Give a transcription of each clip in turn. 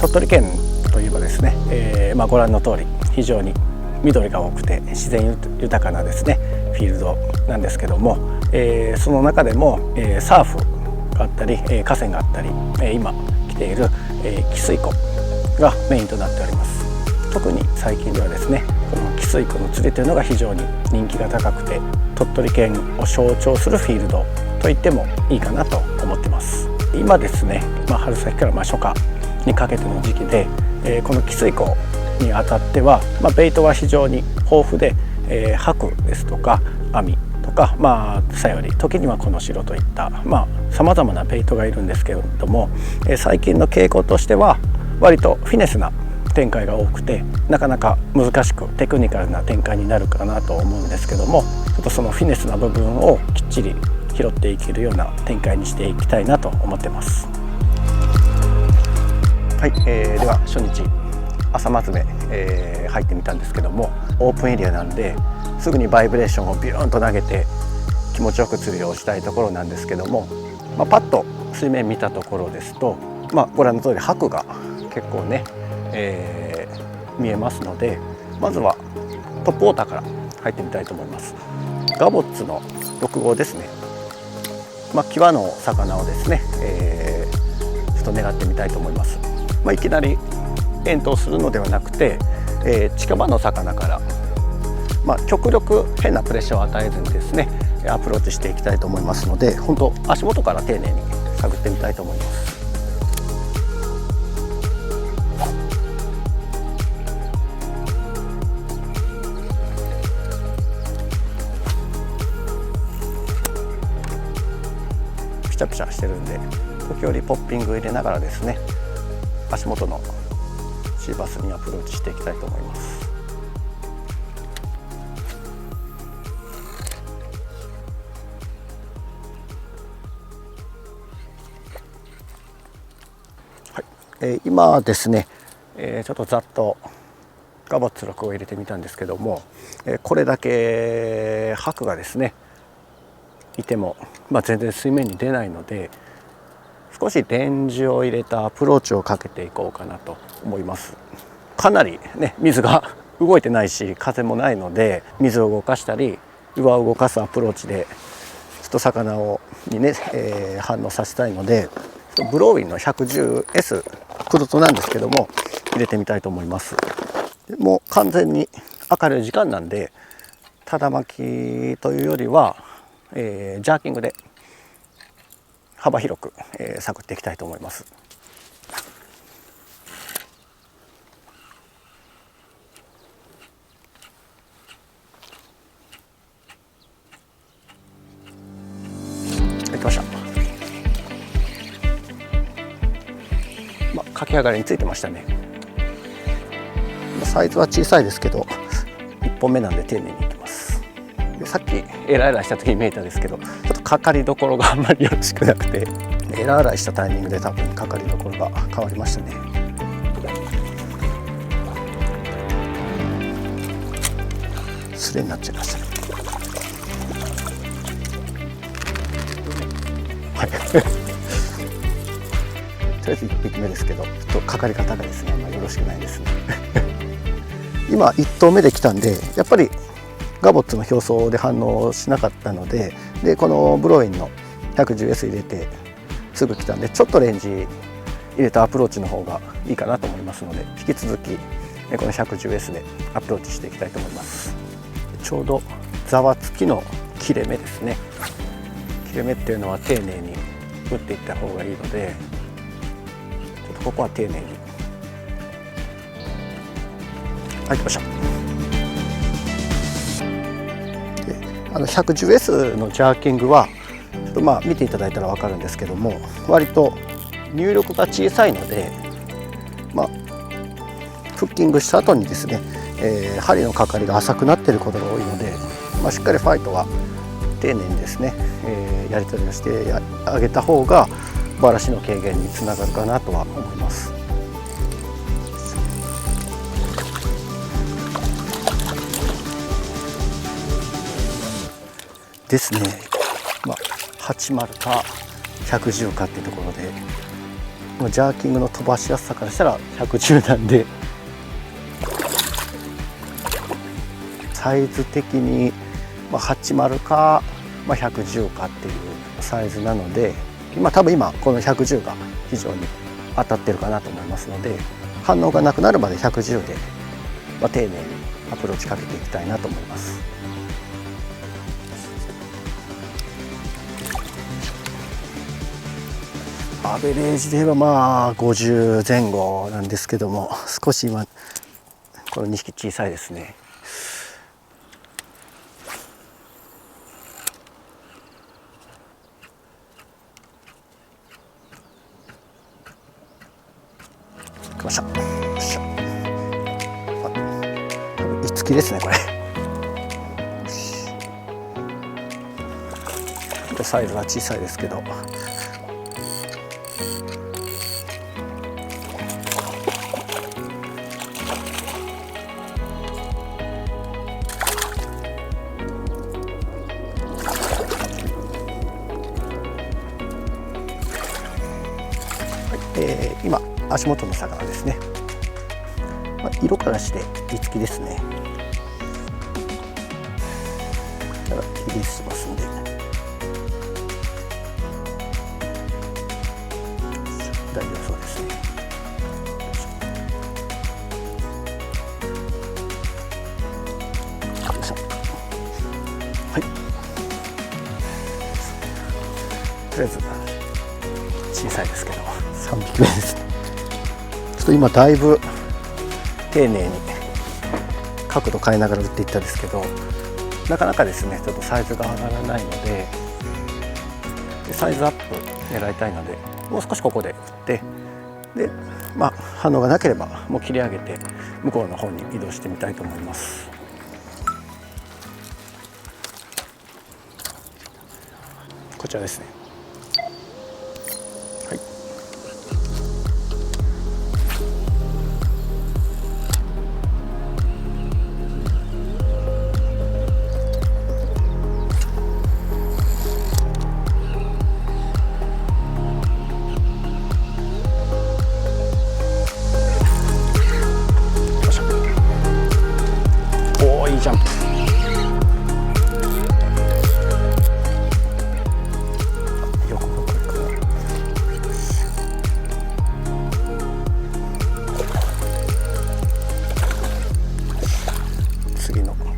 鳥取県といえばですね、ご覧の通り非常に緑が多くて自然豊かなですねフィールドなんですけども、その中でも、サーフがあったり、河川があったり、今来ている、汽水湖がメインとなっております。特に最近ではですね、この汽水湖の釣りというのが非常に人気が高くて、鳥取県を象徴するフィールドと言ってもいいかなと思ってます。今ですね、春先から初夏にかけての時期で、この汽水湖にあたっては、ベイトは非常に豊富で、白ですとか網とか、さより時にはこの白といったさまざまなベイトがいるんですけれども、最近の傾向としては割とフィネスな展開が多くて、なかなか難しくテクニカルな展開になるかなと思うんですけども、ちょっとそのフィネスな部分をきっちり拾っていけるような展開にしていきたいなと思ってます。はい、では初日朝まずめ、入ってみたんですけども、オープンエリアなんですぐにバイブレーションをビューンと投げて気持ちよく釣りをしたいところなんですけども、パッと水面見たところですと、ご覧の通り白が結構ね、見えますので、まずはトップウォーターから入ってみたいと思います。ガボッツの6号ですね。際の魚をですね、ちょっと狙ってみたいと思います。いきなり遠投するのではなくて、近場の魚から、極力変なプレッシャーを与えずにですねアプローチしていきたいと思いますので、本当足元から丁寧に探ってみたいと思います。ピチャピチャしてるんで、時折ポッピング入れながらですね、足元のシーバスにアプローチしていきたいと思います。はい、今ですね、ちょっとざっとガボッツ6を入れてみたんですけども、これだけ白がですねいても、全然水面に出ないので、少しレンジを入れたアプローチをかけていこうかなと思います。かなりね、水が動いてないし風もないので、水を動かしたり岩を動かすアプローチでちょっと魚にね、反応させたいので、ブローウィンの 110S プロトなんですけども入れてみたいと思います。でもう完全に明るい時間なんで、ただ巻きというよりは、ジャーキングで幅広く、探っていきたいと思います。行きました。駆け上がりについてましたね。サイズは小さいですけど1本目なんで丁寧にいきます。でさっきエラエラした時に見えたんですけど、ちょっとかかりどころがあんまりよろしくなくて、エラ洗いしたタイミングで多分かかりどころが変わりましたね。スレになっちゃいましたね。はいとりあえず1匹目ですけど、ちょっとかかり方がですね、よろしくないですね今1投目で来たんで、やっぱりガボッツの表層で反応しなかったので、このブローインの 110S 入れてすぐ来たんで、ちょっとレンジ入れたアプローチの方がいいかなと思いますので、引き続きこの 110S でアプローチしていきたいと思います。ちょうどざわつきの切れ目ですね。切れ目っていうのは丁寧に打っていった方がいいので、ちょっとここは丁寧に。はい、来ました。110S のジャーキングはちょっと見ていただいたら分かるんですけども、割と入力が小さいので、フッキングした後にですね、針のかかりが浅くなっていることが多いので、しっかりファイトは丁寧にですね、やり取りをしてあげた方がバラシの軽減につながるかなとは思います。ですね、80か110かっていうところでジャーキングの飛ばしやすさからしたら110なんで、サイズ的に80か、110かっていうサイズなので、多分今この110が非常に当たってるかなと思いますので、反応がなくなるまで110で、丁寧にアプローチかけていきたいなと思います。アベレージで言えば50前後なんですけども、少し今この2匹小さいですね。来ました。よっしゃ。多分いつきですねこれ。サイズは小さいですけど。今足元の魚ですね。色からしていつきですね。だからリリースしますんで、大丈夫そうですね。はい。とりあえず小さいですけど3匹目ですね。ちょっと今だいぶ丁寧に角度変えながら打っていったんですけど、なかなかですねちょっとサイズが上がらないので、サイズアップ狙いたいので、もう少しここで打って、で反応がなければもう切り上げて向こうの方に移動してみたいと思います。こちらですね。はい。おー、いいジャンプ。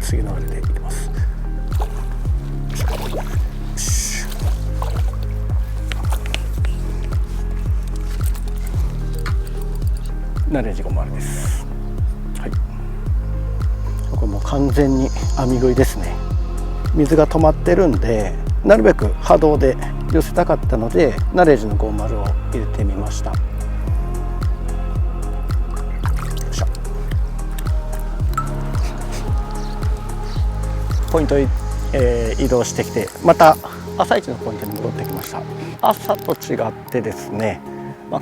次のあれで入れます。ナレージ5丸です。はい。これもう完全に網食いですね。水が止まってるんで、なるべく波動で寄せたかったので、ナレージの50を入れてみました。ポイントへ、移動してきて、また朝一のポイントに戻ってきました。朝と違ってですね、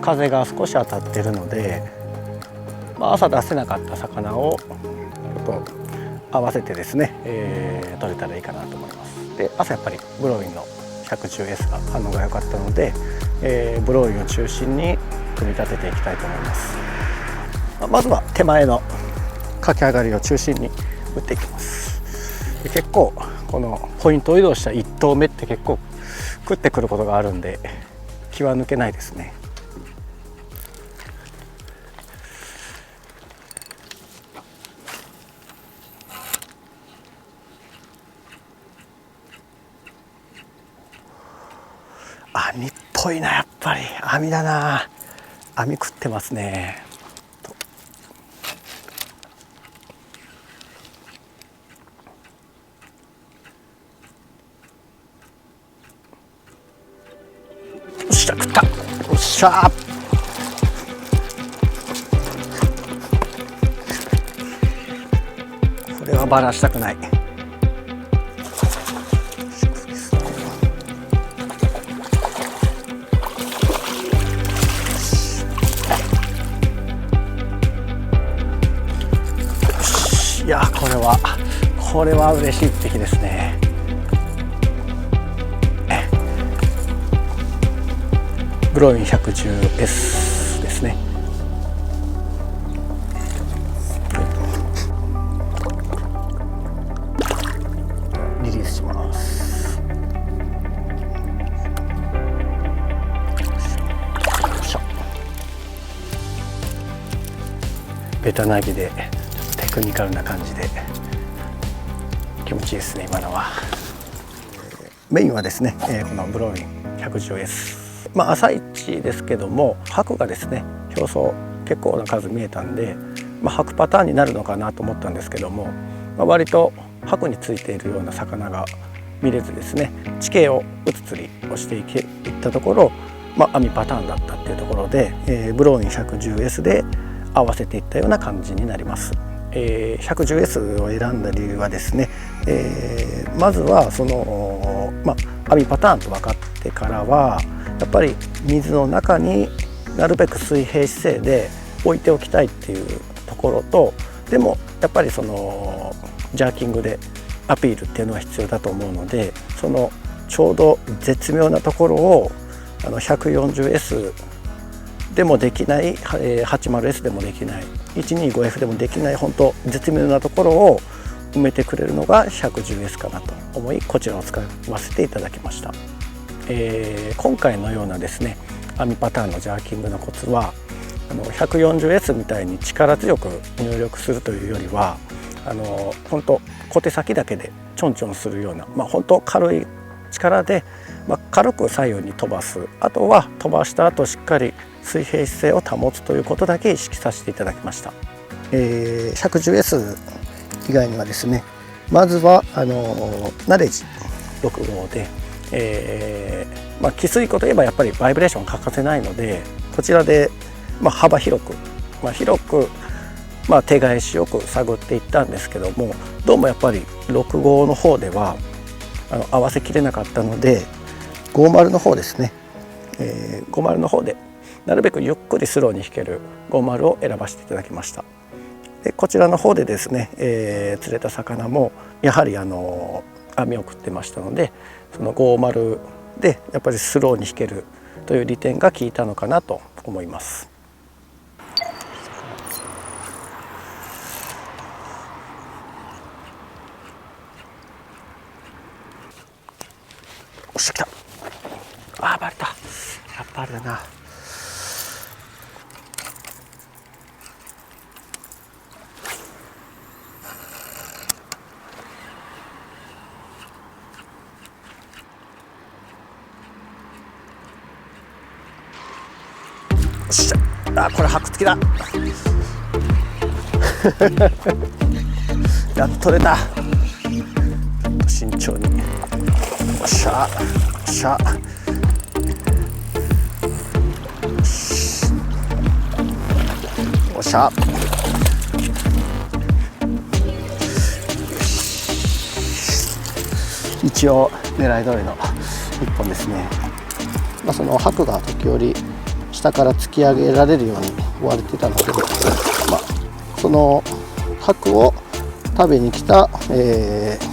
風が少し当たっているので、朝出せなかった魚をちょっと合わせてですね、取れたらいいかなと思います。で、朝やっぱりブローインの 110S が反応が良かったので、ブローインを中心に組み立てていきたいと思います。まずは手前の駆け上がりを中心に打っていきます。結構このポイントを移動した1投目って結構食ってくることがあるんで、気は抜けないですね。網っぽいな、やっぱり網だな。網食ってますね。よっしゃ、食った。よっしゃ。これはバラしたくない。いや、これは嬉しい一匹ですね。ブローイン 110S ですね。リリースします。ベタ投げでテクニカルな感じで気持ちいいですね。今のはメインはですね、このブローリン 110S、朝一ですけども、白がですね表層結構な数見えたんで、白パターンになるのかなと思ったんですけども、割と白についているような魚が見れずですね、地形をうつ釣りをしていったところ、網パターンだったっていうところで、ブローリン 110S で合わせていったような感じになります。110S を選んだ理由はですね、まずはその、網パターンと分かってからはやっぱり水の中になるべく水平姿勢で置いておきたいっていうところと、でもやっぱりそのジャーキングでアピールっていうのは必要だと思うので、そのちょうど絶妙なところを140S でもできない、80S でもできない、125F でもできない、本当絶妙なところを埋めてくれるのが 110S かなと思い、こちらを使わせていただきました。今回のようなですね網パターンのジャーキングのコツは、140S みたいに力強く入力するというよりは、本当小手先だけでちょんちょんするような、本当軽い力で、軽く左右に飛ばす、あとは飛ばした後しっかり水平姿勢を保つということだけ意識させていただきました。110S 以外にはですね、まずはナレッジ6号で、汽水湖といえばやっぱりバイブレーション欠かせないので、こちらで、幅広く、手返しよく探っていったんですけども、どうもやっぱり6号の方では合わせきれなかったので、50の方ですね、50の方でなるべくゆっくりスローに引ける50を選ばせていただきました。でこちらの方でですね、釣れた魚もやはり網を食ってましたので、その50でやっぱりスローに引けるという利点が効いたのかなと思います。おっしゃ来た。バレた。やっぱあれだな。よっしゃ、これ白付きだ。やっと取れた。慎重に。よっしゃ、よっしゃ。よっしゃ。一応狙い通りの一本ですね。その白が時折下から突き上げられるように追われてたので、その白を食べに来た、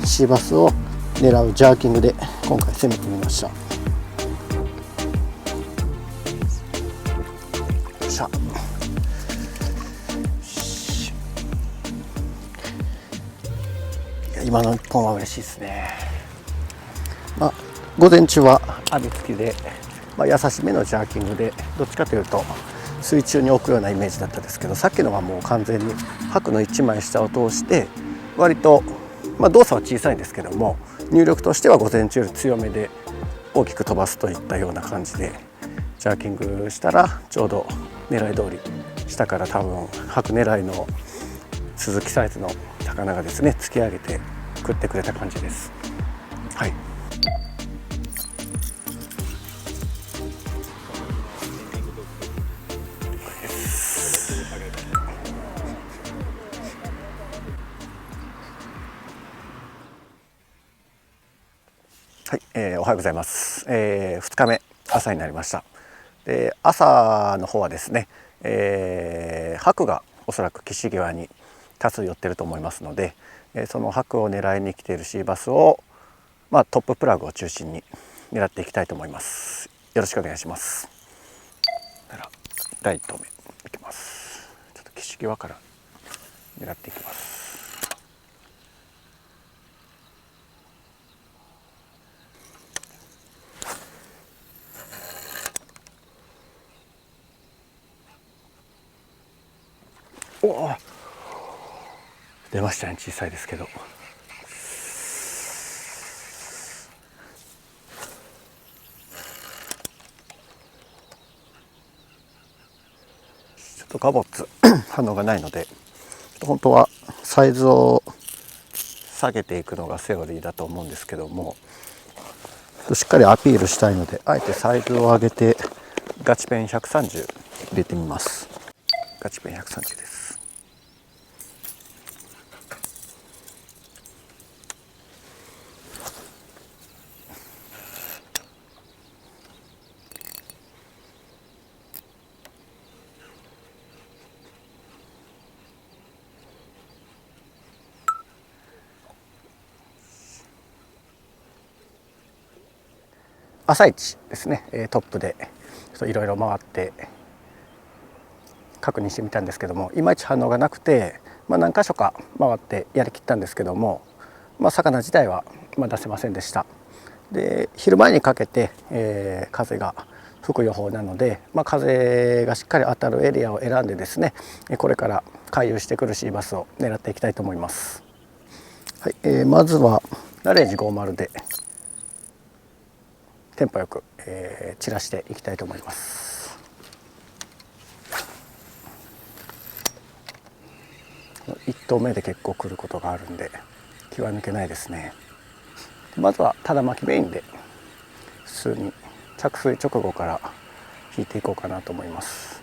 シーバスを狙うジャーキングで今回攻めてみました。よっしゃ。今の1本は嬉しいですね。午前中は網付きで、優しめのジャーキングで、どっちかというと水中に置くようなイメージだったんですけど、さっきのはもう完全に白の1枚下を通して割と、動作は小さいんですけども、入力としては午前中より強めで大きく飛ばすといったような感じでジャーキングしたら、ちょうど狙い通り下から多分白狙いのスズキサイズの魚がですね突き上げて食ってくれた感じです。はい。はい、おはようございます。2日目朝になりました。で朝の方はですね、白がおそらく岸際に多数寄ってると思いますので、その白を狙いに来ているシーバスを、トッププラグを中心に狙っていきたいと思います。よろしくお願いします。第1投目。ます。ちょっと岸際から狙っていきます。おお、出ましたね。小さいですけど。ちょっとガボッツ反応がないので、本当はサイズを下げていくのがセオリーだと思うんですけども、しっかりアピールしたいので、あえてサイズを上げてガチペン130入れてみます。ガチペン130です。朝一ですね、トップでいろいろ回って確認してみたんですけども、いまいち反応がなくて、何箇所か回ってやりきったんですけども、魚自体は出せませんでした。で、昼前にかけて、風が吹く予報なので、風がしっかり当たるエリアを選んでですね、これから回遊してくるシーバスを狙っていきたいと思います。はい、まずはナレージ50でテンポよく、散らしていきたいと思います。1投目で結構来ることがあるんで気は抜けないですね。まずはただ巻きメインで普通に着水直後から引いていこうかなと思います。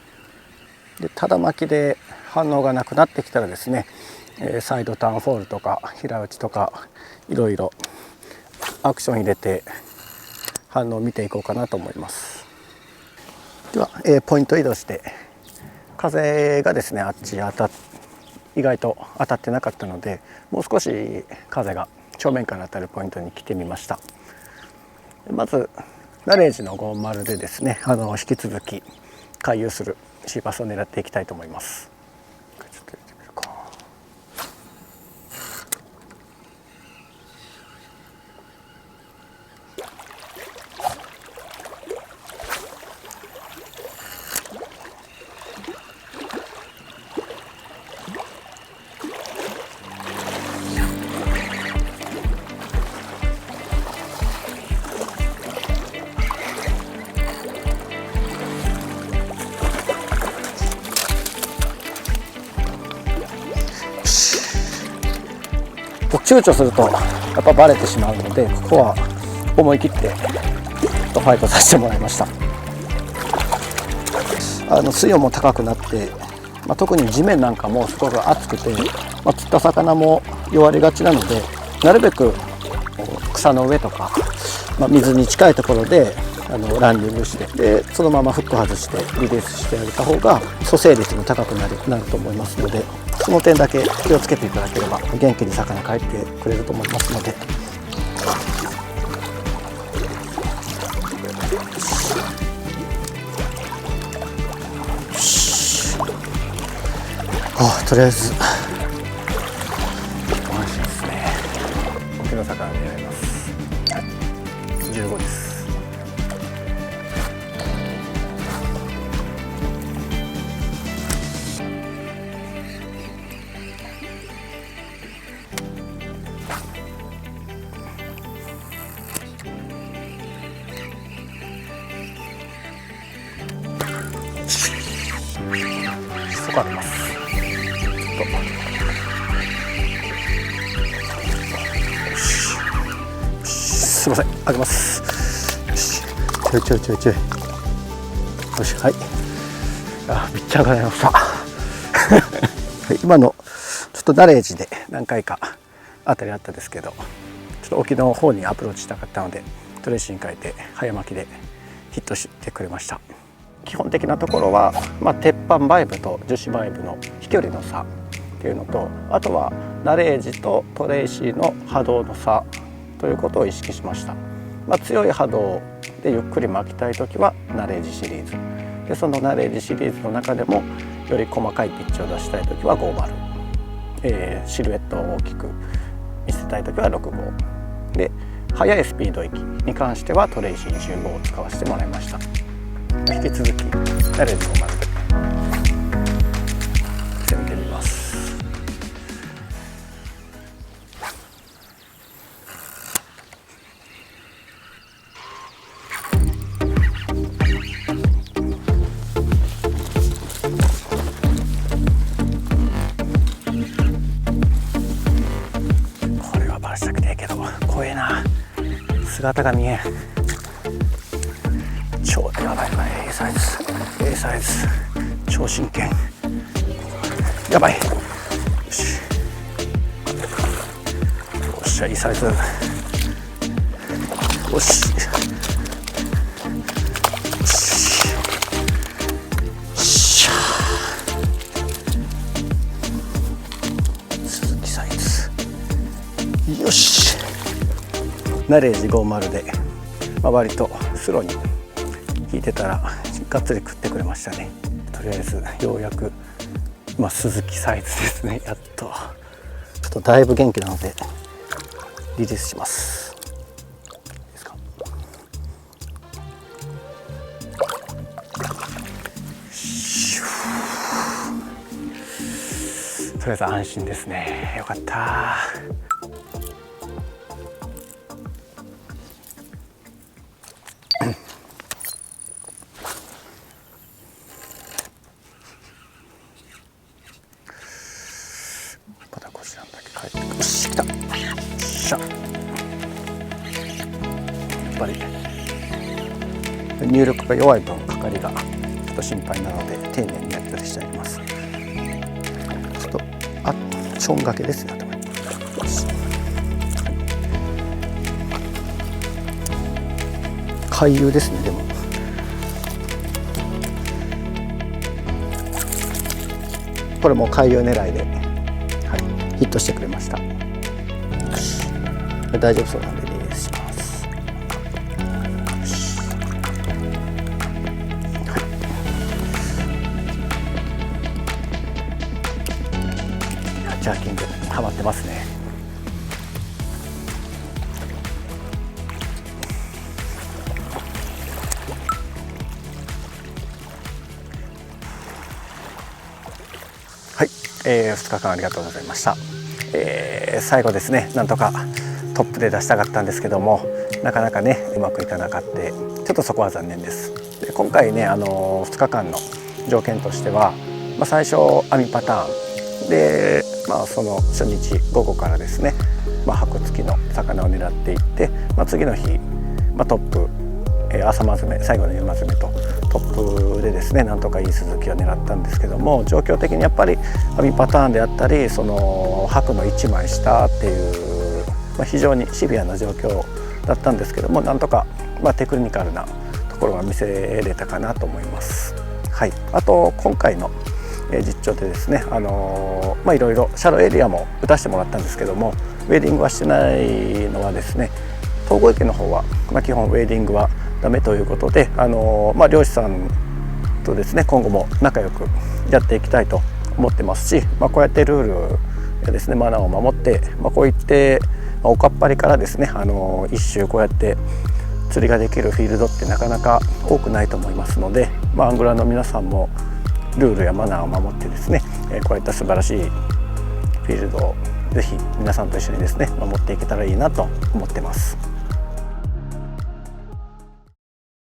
で、ただ巻きで反応がなくなってきたらですね、サイドターンフォールとか平打ちとかいろいろアクション入れて反応を見ていこうかなと思います。では、ポイント移動して、風がですね意外と当たってなかったので、もう少し風が正面から当たるポイントに来てみました。まずナレージの50でですね、引き続き回遊するシーバスを狙っていきたいと思います。躊躇するとやっぱバレてしまうので、ここは思い切ってファイトさせてもらいました。水温も高くなって、特に地面なんかもすごく熱くて、釣った魚も弱りがちなので、なるべく草の上とか、水に近いところでランニングして、でそのままフック外してリリースしてあげた方が蘇生率も高くなると思いますので、その点だけ気をつけていただければ元気に魚帰ってくれると思いますので。とりあえず安心ですね。大きな魚狙います。はい、15です。そこあります。すいません、あげます。ちょい。よし、はい。めっちゃ上がりました。今のちょっとナレージで何回か当たりあったですけど、ちょっと沖の方にアプローチしたかったので、トレーシに変えて早巻きでヒットしてくれました。基本的なところは、鉄板バイブと樹脂バイブの飛距離の差っていうのと、あとはナレージとトレーシーの波動の差ということを意識しました。強い波動でゆっくり巻きたい時はナレージシリーズでそのナレージシリーズの中でもより細かいピッチを出したい時は50、シルエットを大きく見せたい時は65で、速いスピード域に関してはトレイシー15を使わせてもらいました。引き続きナレージ50で攻めてみます。怖えな、姿が見えん。超やばいやばい、A サイズ A サイズ超真剣、やばい。よしよっしゃ、いいサイズ。よしよしゃ、鈴木サイズ。よし、ナレージ50で、割とスローに引いてたらがっつり食ってくれましたね。とりあえずようやく、鈴木サイズですね。やっとちょっとだいぶ元気なのでリリースします。いいですか。とりあえず安心ですね。よかった。よし、来た。よっしゃ。やっぱり入力が弱い分かかりがちょっと心配なので丁寧にやり取りしてあります。ちょっとちょんがけですね。回遊ですね。でもこれも回遊狙いで、ヒットしてくれました。大丈夫そうなんでリリースします。ジャーキングハマってますね。はい、2日間ありがとうございました。最後ですね、なんとかトップで出したかったんですけども、なかなかねうまくいかなかった。ちょっとそこは残念です。で今回ね、2日間の条件としては、最初網パターンで、その初日午後からですね、箔付きの魚を狙っていって、次の日、トップ、朝まずめ、最後の夕まずめとトップでですね、なんとかいいスズキを狙ったんですけども、状況的にやっぱり網パターンであったり、その箔の1枚下っていう、非常にシビアな状況だったんですけども、なんとか、テクニカルなところが見せれたかなと思います。はい、あと今回の実調でですね、いろいろシャロエリアも打たせてもらったんですけども、ウェーディングはしてないのはですね、東郷池の方は、基本ウェーディングはダメということで、漁師さんとですね今後も仲良くやっていきたいと思ってますし、こうやってルールやですねマナーを守って、こういっておかっぱりからですね一周こうやって釣りができるフィールドってなかなか多くないと思いますので、アングラーの皆さんもルールやマナーを守ってですね、こういった素晴らしいフィールドをぜひ皆さんと一緒にですね守っていけたらいいなと思ってます。